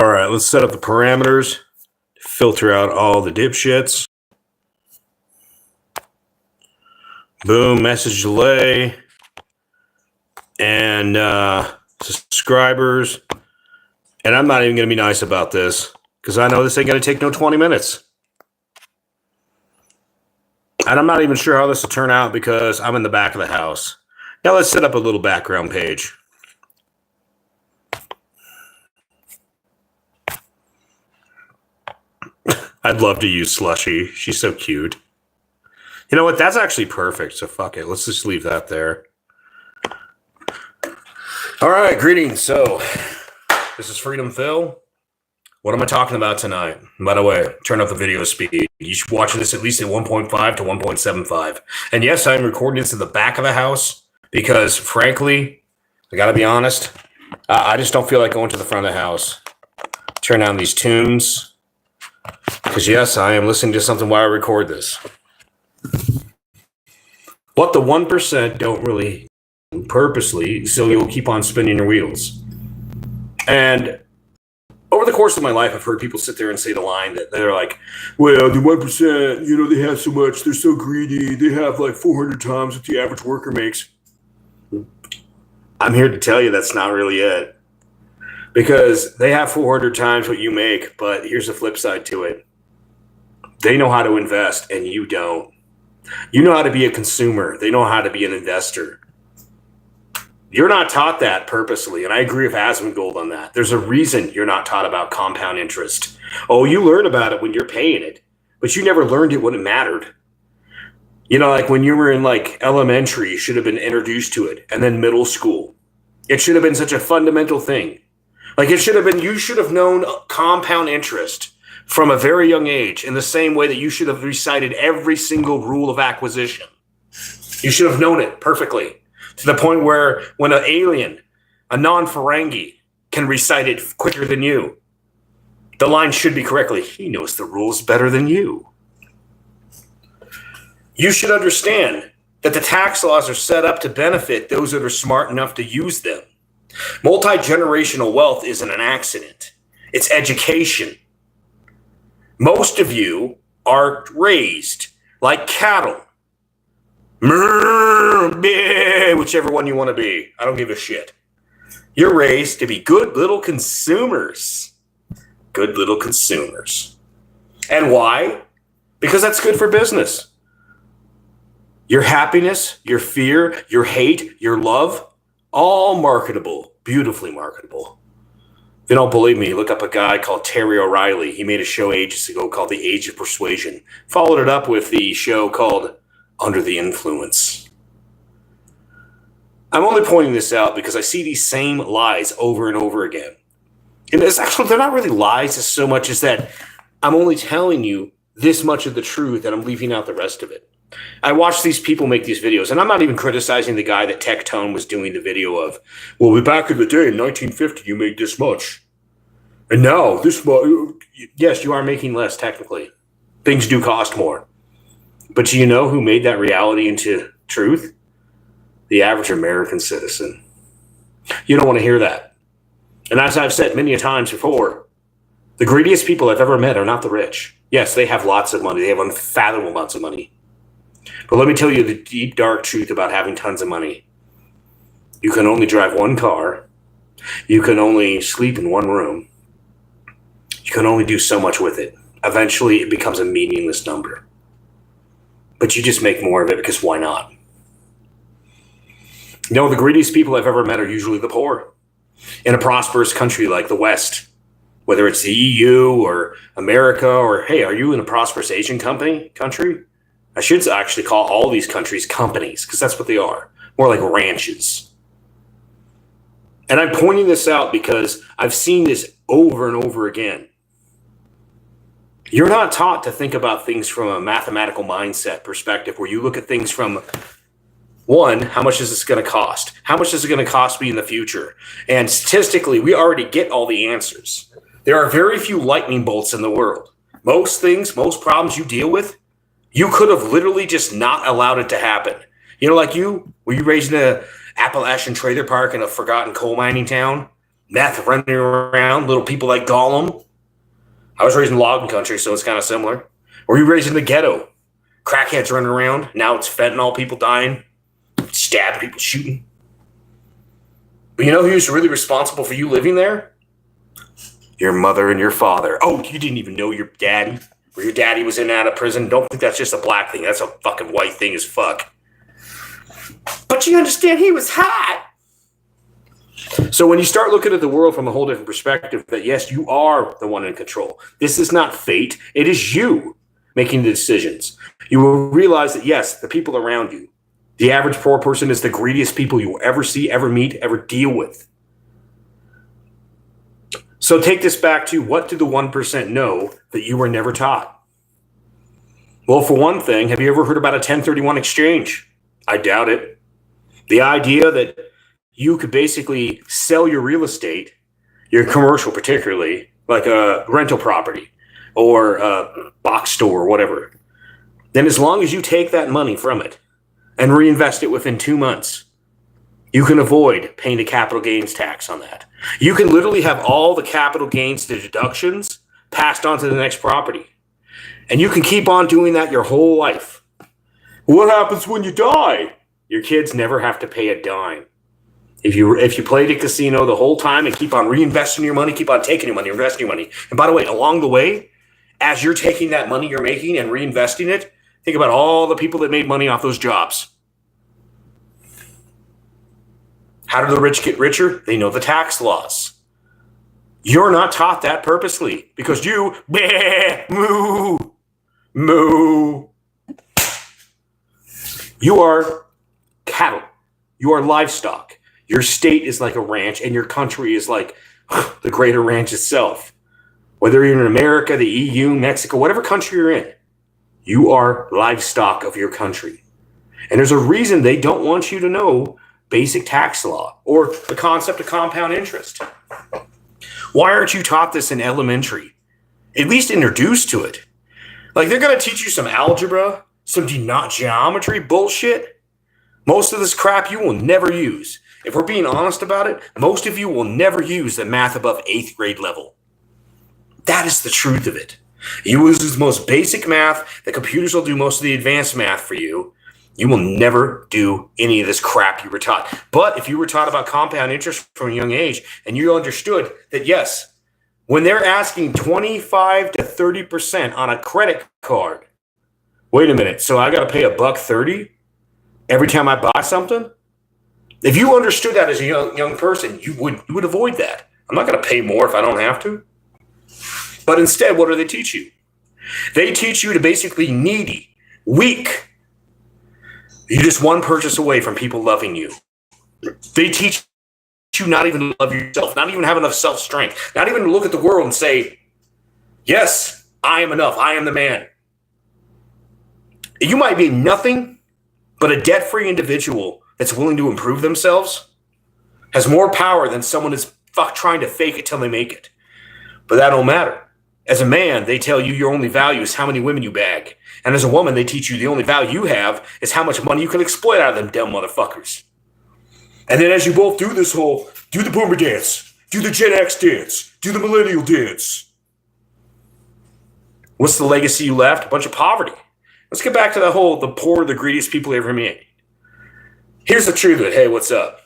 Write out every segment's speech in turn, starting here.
All right, let's set up the parameters, filter out all the dipshits. Boom, message delay, and subscribers. And I'm not even going to be nice about this because I know this ain't going to take no 20 minutes. And I'm not even sure how this will turn out because I'm in the back of the house. Now let's set up a little background page. I'd love to use Slushy. She's so cute. You know what? That's actually perfect. So fuck it. Let's just leave that there. All right. Greetings. So this is Freedom Phil. What am I talking about tonight? By the way, turn up the video speed. You should watch this at least at 1.5 to 1.75. And yes, I'm recording this in the back of the house because, frankly, I got to be honest, I just don't feel like going to the front of the house. Turn down these tunes. Because, yes, I am listening to something while I record this. What the 1% don't really purposely, so you'll keep on spinning your wheels. And over the course of my life, I've heard people sit there and say the line that they're like, well, the 1%, they have so much, they're so greedy, they have like 400 times what the average worker makes. I'm here to tell you that's not really it. Because they have 400 times what you make, but here's the flip side to it. They know how to invest, and you don't. You know how to be a consumer. They know how to be an investor. You're not taught that purposely, and I agree with Asmongold on that. There's a reason you're not taught about compound interest. Oh, you learn about it when you're paying it, but you never learned it when it mattered. Like when you were in like elementary, you should have been introduced to it, and then middle school. It should have been such a fundamental thing. Like it should have been, you should have known compound interest from a very young age in the same way that you should have recited every single rule of acquisition. You should have known it perfectly to the point where when an alien, a non-Ferengi, can recite it quicker than you, the line should be correctly, he knows the rules better than you. You should understand that the tax laws are set up to benefit those that are smart enough to use them. Multi-generational wealth isn't an accident. It's education. Most of you are raised like cattle. Whichever one you want to be. I don't give a shit. You're raised to be good little consumers. Good little consumers. And why? Because that's good for business. Your happiness, your fear, your hate, your love, all marketable, beautifully marketable. If you don't believe me, look up a guy called Terry O'Reilly. He made a show ages ago called The Age of Persuasion. Followed it up with the show called Under the Influence. I'm only pointing this out because I see these same lies over and over again. And it's actually, they're not really lies as so much as that I'm only telling you this much of the truth and I'm leaving out the rest of it. I watch these people make these videos, and I'm not even criticizing the guy that Tectone was doing the video of. Well, back in the day, in 1950, you made this much. And now, this much. Yes, you are making less, technically. Things do cost more. But do you know who made that reality into truth? The average American citizen. You don't want to hear that. And as I've said many a times before, the greediest people I've ever met are not the rich. Yes, they have lots of money. They have unfathomable amounts of money. But let me tell you the deep, dark truth about having tons of money. You can only drive one car. You can only sleep in one room. You can only do so much with it. Eventually, it becomes a meaningless number. But you just make more of it because why not? The greediest people I've ever met are usually the poor. In a prosperous country like the West, whether it's the EU or America or, hey, are you in a prosperous Asian country? I should actually call all these countries companies because that's what they are. More like ranches. And I'm pointing this out because I've seen this over and over again. You're not taught to think about things from a mathematical mindset perspective where you look at things from, one, how much is this going to cost? How much is it going to cost me in the future? And statistically, we already get all the answers. There are very few lightning bolts in the world. Most things, most problems you deal with, you could have literally just not allowed it to happen. Like were you raised in a Appalachian trailer park in a forgotten coal mining town? meth running around, little people like Gollum. I was raised in logging country, so it's kind of similar. Or you raised in the ghetto, crackheads running around. Now it's fentanyl, people dying, stabbing, people shooting. But you know who's really responsible for you living there? Your mother and your father. Oh, you didn't even know your daddy? Or your daddy was in and out of prison? Don't think that's just a black thing. That's a fucking white thing as fuck. But you understand he was hot. So when you start looking at the world from a whole different perspective, that yes, you are the one in control. This is not fate. It is you making the decisions. You will realize that yes, the people around you, the average poor person is the greediest people you will ever see, ever meet, ever deal with. So take this back to, what do the 1% know that you were never taught? Well, for one thing, have you ever heard about a 1031 exchange? I doubt it. The idea that you could basically sell your real estate, your commercial particularly, like a rental property or a box store or whatever. Then as long as you take that money from it and reinvest it within 2 months, you can avoid paying the capital gains tax on that. You can literally have all the capital gains, the deductions, passed on to the next property. And you can keep on doing that your whole life. What happens when you die? Your kids never have to pay a dime. If you play the casino the whole time and keep on reinvesting your money, keep on taking your money, investing your money. And by the way, along the way, as you're taking that money you're making and reinvesting it, think about all the people that made money off those jobs. How do the rich get richer? They know the tax laws. You're not taught that purposely because you, moo. You are cattle. You are livestock. Your state is like a ranch and your country is like the greater ranch itself. Whether you're in America, the EU, Mexico, whatever country you're in, you are livestock of your country. And there's a reason they don't want you to know basic tax law or the concept of compound interest. Why aren't you taught this in elementary? At least introduced to it. Like they're going to teach you some algebra, some geometry bullshit. Most of this crap you will never use. If we're being honest about it, most of you will never use the math above 8th grade level. That is the truth of it. You use the most basic math. The computers will do most of the advanced math for you. You will never do any of this crap you were taught. But if you were taught about compound interest from a young age and you understood that, yes, when they're asking 25 to 30% on a credit card, wait a minute, so I got to pay $1.30 every time I buy something? If you understood that as a young person, you would avoid that. I'm not going to pay more if I don't have to. But instead, what do they teach you? They teach you to basically needy, weak. You're just one purchase away from people loving you. They teach you not even to love yourself, not even have enough self-strength, not even to look at the world and say, yes, I am enough. I am the man. You might be nothing, but a debt-free individual that's willing to improve themselves has more power than someone that's trying to fake it till they make it. But that don't matter. As a man, they tell you your only value is how many women you bag. And as a woman, they teach you the only value you have is how much money you can exploit out of them dumb motherfuckers. And then as you both do this whole, do the boomer dance, do the Gen X dance, do the millennial dance. What's the legacy you left? A bunch of poverty. Let's get back to the poor, the greediest people ever made. Here's the truth of it. Hey, what's up?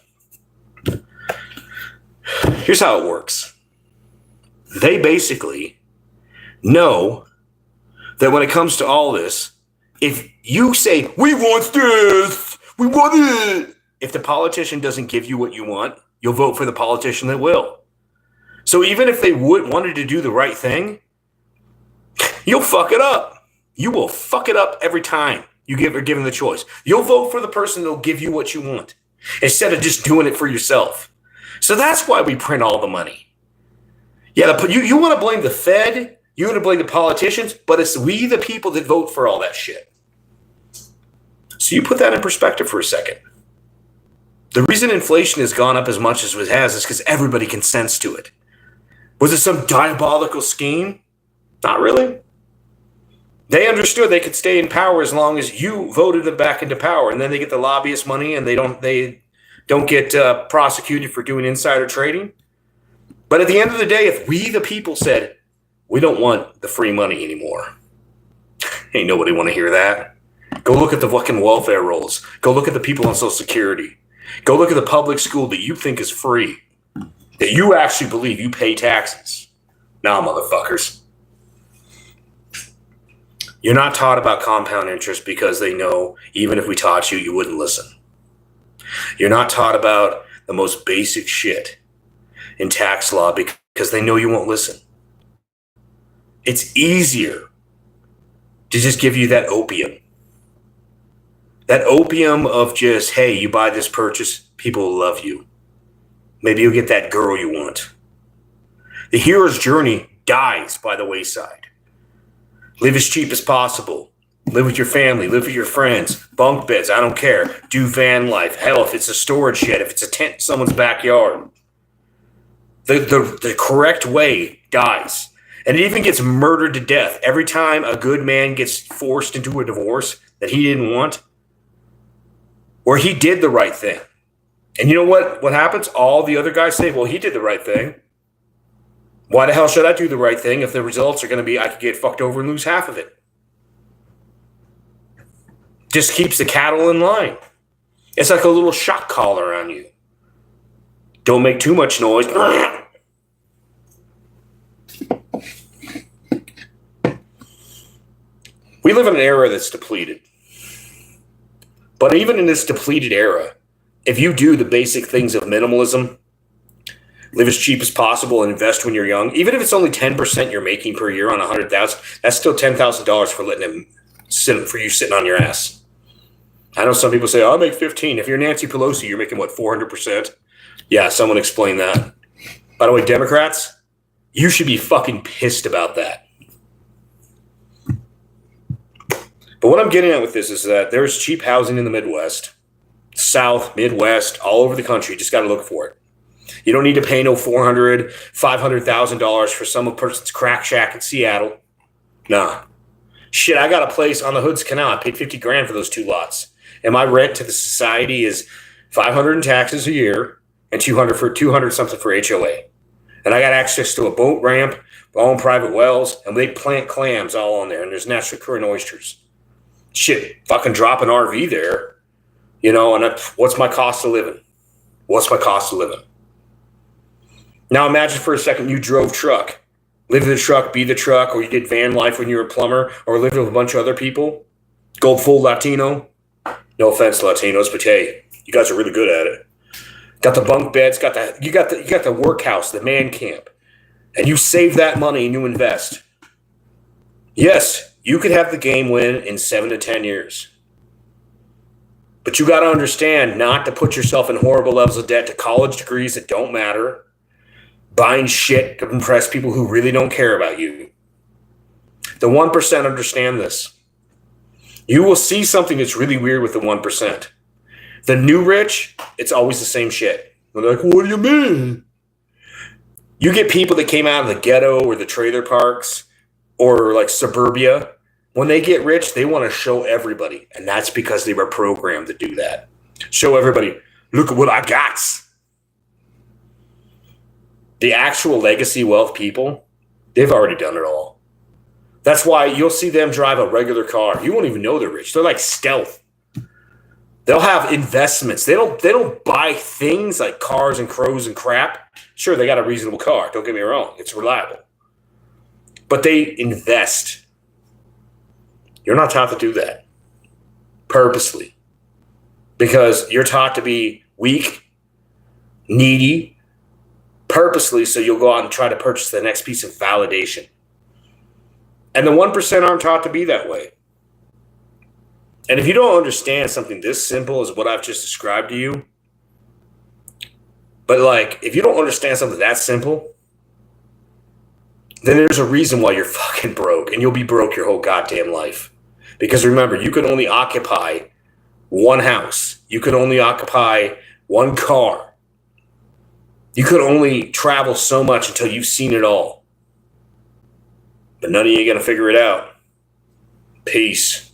Here's how it works. They basically know that when it comes to all this, if you say, we want this, we want it, if the politician doesn't give you what you want, you'll vote for the politician that will. So even if they wanted to do the right thing, you'll fuck it up. You will fuck it up every time you are given the choice. You'll vote for the person that'll give you what you want instead of just doing it for yourself. So that's why we print all the money. Yeah, you want to blame the Fed, you want to blame the politicians, but it's we the people that vote for all that shit. So you put that in perspective for a second. The reason inflation has gone up as much as it has is because everybody consents to it. Was it some diabolical scheme? Not really. They understood they could stay in power as long as you voted them back into power, and then they get the lobbyist money, and they don't get prosecuted for doing insider trading. But at the end of the day, if we, the people, said, we don't want the free money anymore, ain't nobody want to hear that. Go look at the fucking welfare rolls. Go look at the people on Social Security. Go look at the public school that you think is free, that you actually believe you pay taxes. Nah, motherfuckers. You're not taught about compound interest because they know even if we taught you, you wouldn't listen. You're not taught about the most basic shit in tax law because they know you won't listen. It's easier to just give you that opium. That opium of just, hey, you buy this purchase, people will love you. Maybe you'll get that girl you want. The hero's journey dies by the wayside. Live as cheap as possible. Live with your family. Live with your friends. Bunk beds, I don't care. Do van life. Hell, if it's a storage shed, if it's a tent in someone's backyard. The correct way dies. And it even gets murdered to death. Every time a good man gets forced into a divorce that he didn't want, or he did the right thing. And you know what happens? All the other guys say, well, he did the right thing. Why the hell should I do the right thing if the results are going to be I could get fucked over and lose half of it? Just keeps the cattle in line. It's like a little shock collar on you. Don't make too much noise. We live in an era that's depleted. But even in this depleted era, if you do the basic things of minimalism, live as cheap as possible and invest when you're young, even if it's only 10% you're making per year on $100,000, that's still $10,000 for letting him for you sitting on your ass. I know some people say, oh, I'll make 15. If you're Nancy Pelosi, you're making what, 400%? Yeah, someone explain that. By the way, Democrats, you should be fucking pissed about that. But what I'm getting at with this is that there's cheap housing in the Midwest, South, Midwest, all over the country. You just got to look for it. You don't need to pay no $400,000, $500,000 for some person's crack shack in Seattle. Nah. Shit, I got a place on the Hoods Canal. I paid $50,000 for those 2 lots. And my rent to the society is $500 in taxes a year and $200 something for HOA. And I got access to a boat ramp, my own private wells, and they plant clams all on there. And there's naturally occurring oysters. Shit, fucking drop an RV there, you know, and what's my cost of living? What's my cost of living? Now imagine for a second you drove truck, lived in the truck, be the truck, or you did van life when you were a plumber, or lived with a bunch of other people. Gold full Latino. No offense, Latinos, but hey, you guys are really good at it. Got the bunk beds, you got the workhouse, the man camp, and you save that money and you invest. Yes, you could have the game win in 7 to 10 years. But you got to understand not to put yourself in horrible levels of debt to college degrees that don't matter, buying shit to impress people who really don't care about you. The 1% understand this. You will see something that's really weird with the 1%. The new rich, it's always the same shit. They're like, what do you mean? You get people that came out of the ghetto or the trailer parks or like suburbia. When they get rich, they want to show everybody. And that's because they were programmed to do that. Show everybody, look at what I got. The actual legacy wealth people, they've already done it all. That's why you'll see them drive a regular car. You won't even know they're rich. They're like stealth. They'll have investments. They don't buy things like cars and crows and crap. Sure, they got a reasonable car. Don't get me wrong. It's reliable. But they invest. You're not taught to do that purposely because you're taught to be weak, needy, purposely, so you'll go out and try to purchase the next piece of validation. And the 1% aren't taught to be that way. And if you don't understand something this simple as what I've just described to you, but like, if you don't understand something that simple, then there's a reason why you're fucking broke, and you'll be broke your whole goddamn life. Because remember, you can only occupy one house. You can only occupy one car. You could only travel so much until you've seen it all. But none of you are going to figure it out. Peace.